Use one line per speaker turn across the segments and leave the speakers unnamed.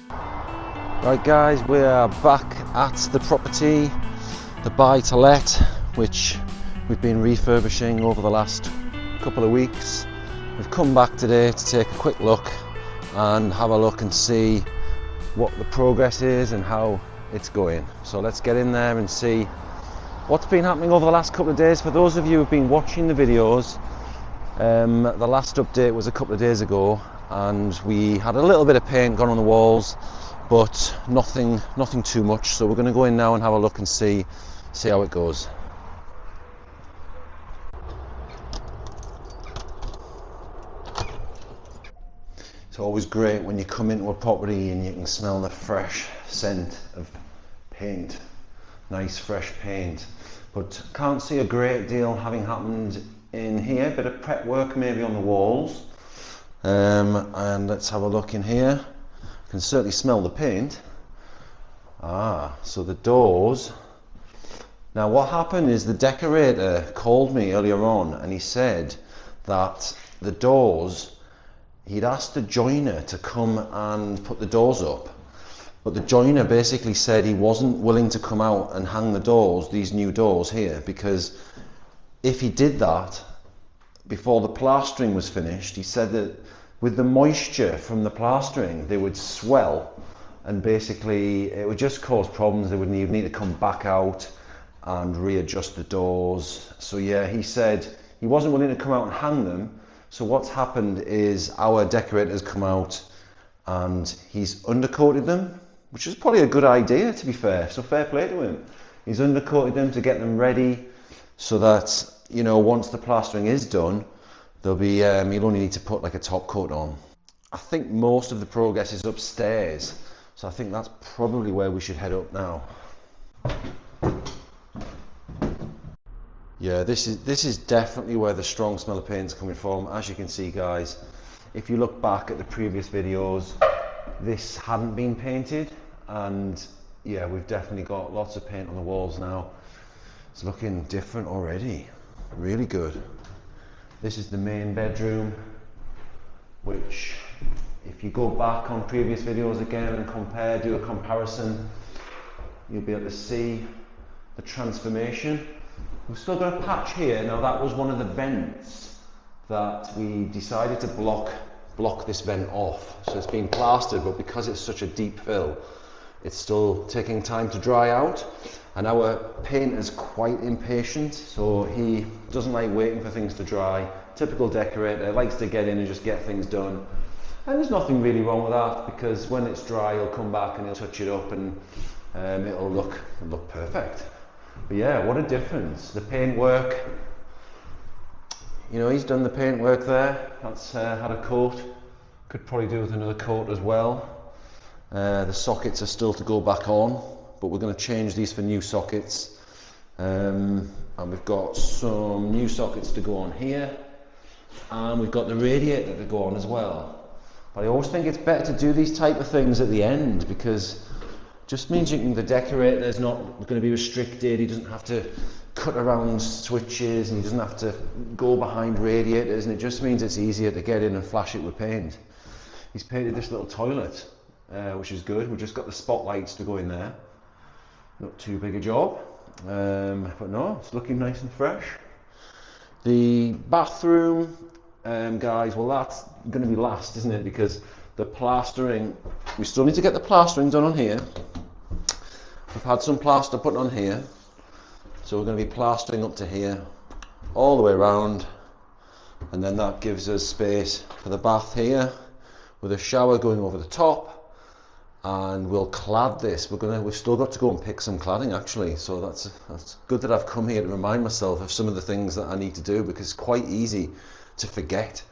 Right guys, we are back at the property, the buy to let, which we've been refurbishing over the last couple of weeks. We've come back today to take a quick look and have a look and see what the progress is and how it's going. So let's get in there and see what's been happening over the last couple of days. For those of you who've been watching the videos, the last update was a couple of days ago and we had a little bit of paint gone on the walls, but nothing too much. So we're going to go in now and have a look and see how it goes. It's always great when you come into a property and you can smell the fresh scent of paint, nice fresh paint. But can't see a great deal having happened in here. Bit of prep work maybe on the walls, and let's have a look in here. Can certainly smell the paint. So the doors. Now what happened is the decorator called me earlier on and he said that the doors, he'd asked the joiner to come and put the doors up, but the joiner basically said he wasn't willing to come out and hang the doors, these new doors here, because if he did that before the plastering was finished, he said that with the moisture from the plastering, they would swell and basically it would just cause problems. They would need to come back out and readjust the doors. So yeah, he said he wasn't willing to come out and hang them. So what's happened is our decorator's come out and he's undercoated them, which is probably a good idea, to be fair. So fair play to him. He's undercoated them to get them ready so that, you know, once the plastering is done, there'll be, you'll only need to put like a top coat on. I think most of the progress is upstairs, so I think that's probably where we should head up now. Yeah, this is definitely where the strong smell of paint's coming from. As you can see guys, if you look back at the previous videos, this hadn't been painted, and yeah, we've definitely got lots of paint on the walls now. It's looking different already, really good. This is the main bedroom, which if you go back on previous videos again and compare, do a comparison, you'll be able to see the transformation. We've still got a patch here. Now that was one of the vents that we decided to block this vent off. So it's been plastered, but because it's such a deep fill, it's still taking time to dry out. And our painter's quite impatient, so he doesn't like waiting for things to dry. Typical decorator, likes to get in and just get things done. And there's nothing really wrong with that, because when it's dry, he'll come back and he'll touch it up and it'll look perfect. But yeah, what a difference. The paint work, you know, he's done the paint work there. That's had a coat. Could probably do with another coat as well. The sockets are still to go back on, but we're going to change these for new sockets. And we've got some new sockets to go on here. And we've got the radiator to go on as well. But I always think it's better to do these type of things at the end, because it just means the decorator is not going to be restricted. He doesn't have to cut around switches and he doesn't have to go behind radiators, and it just means it's easier to get in and flash it with paint. He's painted this little toilet, which is good. We've just got the spotlights to go in there. Not too big a job, but no, it's looking nice and fresh. The bathroom, guys, well that's going to be last, isn't it? Because the plastering, we still need to get the plastering done on here. We've had some plaster put on here, so we're going to be plastering up to here, all the way around, and then that gives us space for the bath here, with a shower going over the top. And we'll clad this. We've still got to go and pick some cladding actually, so that's good that I've come here to remind myself of some of the things that I need to do, because it's quite easy to forget.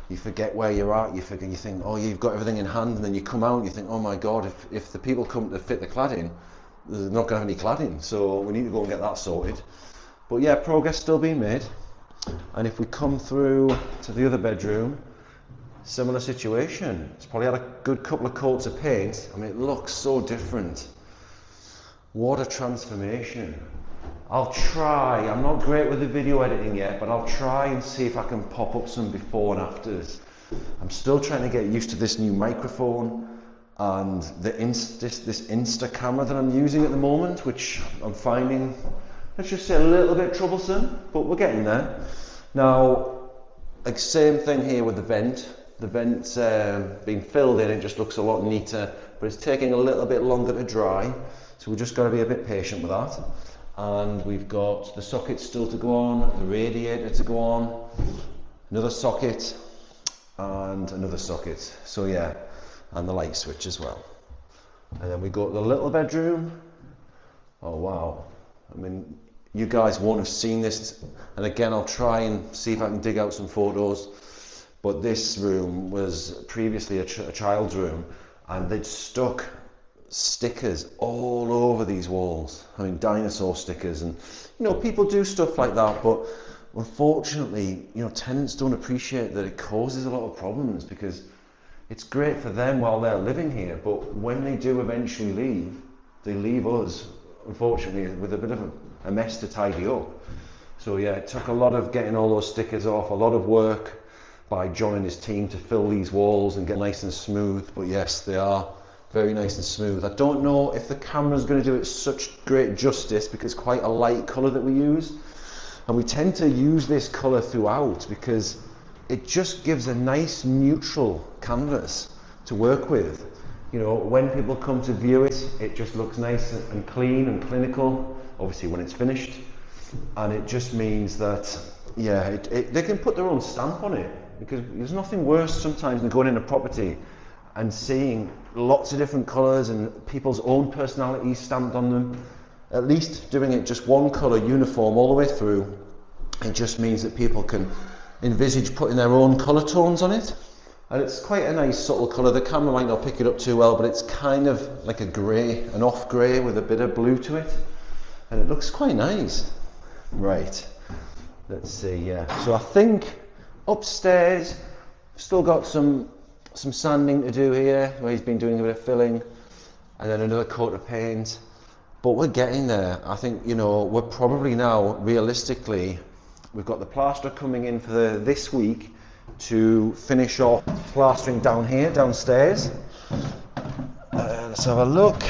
You forget where you're at, you think, oh, you've got everything in hand, and then you come out and you think, oh my god, if the people come to fit the cladding, there's not going to have any cladding, so we need to go and get that sorted. But yeah, progress still being made. And if we come through to the other bedroom, similar situation. It's probably had a good couple of coats of paint. I mean, it looks so different. What a transformation. I'll try, I'm not great with the video editing yet, but I'll try and see if I can pop up some before and afters. I'm still trying to get used to this new microphone. and this Insta camera that I'm using at the moment, which I'm finding, let's just say, a little bit troublesome, but we're getting there. Now, like, same thing here with the vent. The vent's been filled in, it just looks a lot neater, but it's taking a little bit longer to dry, so we've just got to be a bit patient with that. And we've got the sockets still to go on, the radiator to go on, another socket, and another socket. So yeah, and the light switch as well. And then we go to the little bedroom. Oh wow, I mean, you guys won't have seen this, and again I'll try and see if I can dig out some photos, but this room was previously a child's room, and they'd stuck stickers all over these walls. I mean, dinosaur stickers, and you know, people do stuff like that, but unfortunately, you know, tenants don't appreciate that it causes a lot of problems, because it's great for them while they're living here, but when they do eventually leave, they leave us, unfortunately, with a bit of a mess to tidy up. So yeah, it took a lot of getting all those stickers off, a lot of work by John and his team to fill these walls and get nice and smooth. But yes, they are very nice and smooth. I don't know if the camera's going to do it such great justice, because it's quite a light colour that we use, and we tend to use this colour throughout because it just gives a nice neutral canvas to work with. You know, when people come to view it, it just looks nice and clean and clinical, obviously when it's finished, and it just means that, yeah, they can put their own stamp on it, because there's nothing worse sometimes than going in a property and seeing lots of different colours and people's own personalities stamped on them. At least doing it just one colour uniform all the way through, it just means that people can envisage putting their own colour tones on it. And it's quite a nice subtle colour. The camera might not pick it up too well, but it's kind of like a grey, an off grey with a bit of blue to it, and it looks quite nice. Right, let's see, yeah. So I think upstairs, still got some sanding to do here, where he's been doing a bit of filling, and then another coat of paint. But we're getting there. I think, you know, we're probably now, realistically, we've got the plasterer coming in for this week to finish off plastering down here, downstairs. Let's have a look.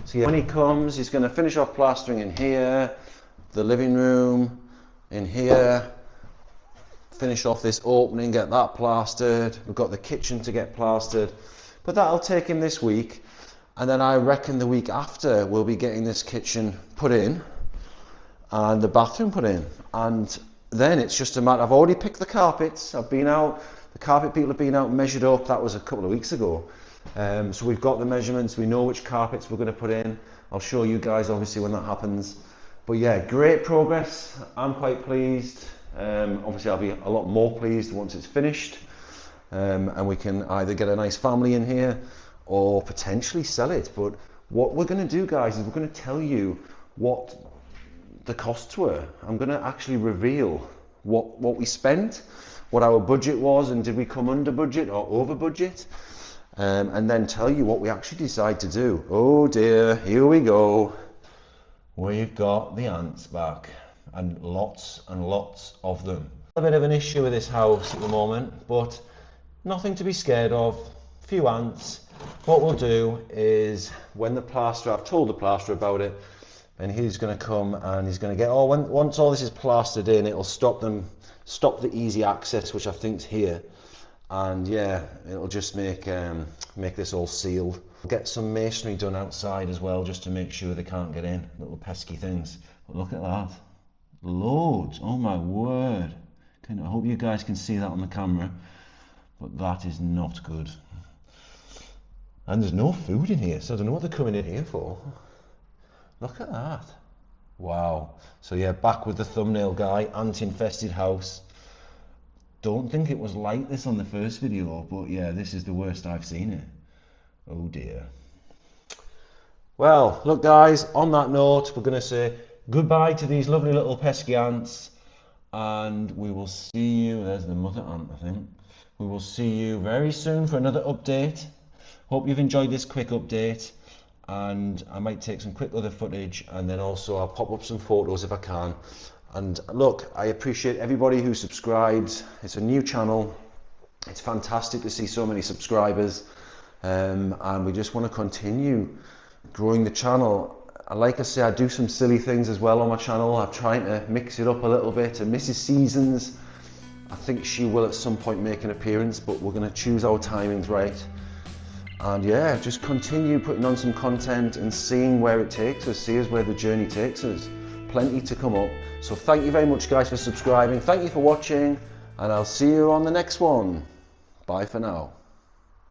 So yeah, when he comes, he's going to finish off plastering in here, the living room, in here, finish off this opening, get that plastered. We've got the kitchen to get plastered, but that'll take him this week. And then I reckon the week after we'll be getting this kitchen put in and the bathroom put in, and then it's just a matter. I've already picked the carpets. I've been out, the carpet people have been out and measured up. That was a couple of weeks ago. So we've got the measurements, we know which carpets we're going to put in. I'll show you guys obviously when that happens. But yeah, great progress. I'm quite pleased. Obviously I'll be a lot more pleased once it's finished, and we can either get a nice family in here or potentially sell it. But what we're going to do, guys, is we're going to tell you what the costs were. I'm going to actually reveal what we spent, what our budget was, and did we come under budget or over budget, and then tell you what we actually decide to do. Oh dear, here we go. We've got the ants back, and lots of them. A bit of an issue with this house at the moment, but nothing to be scared of. Few ants. What we'll do is, when the plasterer, I've told the plasterer about it, and he's going to come and he's going to get, once all this is plastered in, it'll stop the easy access, which I think's here, and yeah, it'll just make this all sealed. We'll get some masonry done outside as well, just to make sure they can't get in, little pesky things. But look at that, loads, oh my word. I hope you guys can see that on the camera, but that is not good. And there's no food in here, so I don't know what they're coming in here for. Look at that. Wow. So yeah, back with the thumbnail guy, ant-infested house. Don't think it was like this on the first video, but yeah, this is the worst I've seen it. Oh dear. Well, look guys, on that note, we're going to say goodbye to these lovely little pesky ants, and we will see you, there's the mother ant I think. We will see you very soon for another update. Hope you've enjoyed this quick update, and I might take some quick other footage, and then also I'll pop up some photos if I can. And look, I appreciate everybody who subscribed. It's a new channel. It's fantastic to see so many subscribers. and we just want to continue growing the channel. Like I say, I do some silly things as well on my channel. I'm trying to mix it up a little bit. And Mrs. Seasons, I think she will at some point make an appearance, but we're going to choose our timings right. And yeah, just continue putting on some content and seeing where it takes us, see us where the journey takes us. Plenty to come up. So thank you very much guys for subscribing. Thank you for watching, and I'll see you on the next one. Bye for now.